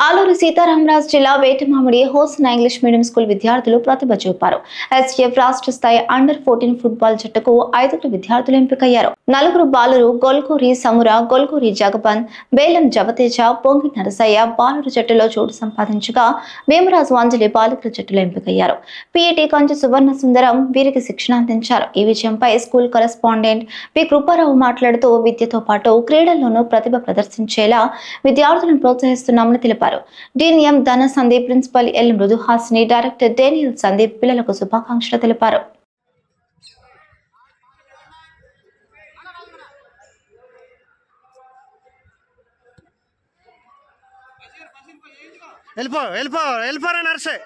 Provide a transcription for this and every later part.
ఆలూరు సీతారామరాజు జిల్లా Vetamamidi Hosanna English medium school విద్యార్థులు ప్రతిభ చూపారు. ఎస్ఎఫ్ రాష్ట్ర స్థాయి అండర్-14 ఫుట్బాల్ జట్టుకు 5 విద్యార్థులు ఎంపికయ్యారు. 4 బాలురు గొల్గూరి సముర, గొల్గూరి జగపంత్, బేలం జవతేజ, పొంగి నరసయ్య బాలురు జట్టులో చోటు సంపాదించగా వేమరాజు అంజలి బాలికల జట్టులో ఎంపికయ్యారు. పీఈటీ కంచి సువర్ణ సుందరం వీరికి శిక్షణ అందించారు. ఈ విజయంపై స్కూల్ కరెస్పాండెంట్ పి కృపారావు మాట్లాడుతూ విద్యతో పాటు క్రీడల్లోనూ ప్రతిభ ప్రదర్శించేలా విద్యార్థులను ప్రోత్సహిస్తున్నామని తెలిపారు. Dean M Dhana Sandeep, principal L Mrudhuhasini, director Daniel Sandeep పిల్లలకు శుభాకాంక్షలు తెలిపారు. నర్సే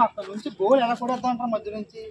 అక్కడ నుంచి గోల్ ఎలా కొడతా అంటారు మధ్య నుంచి.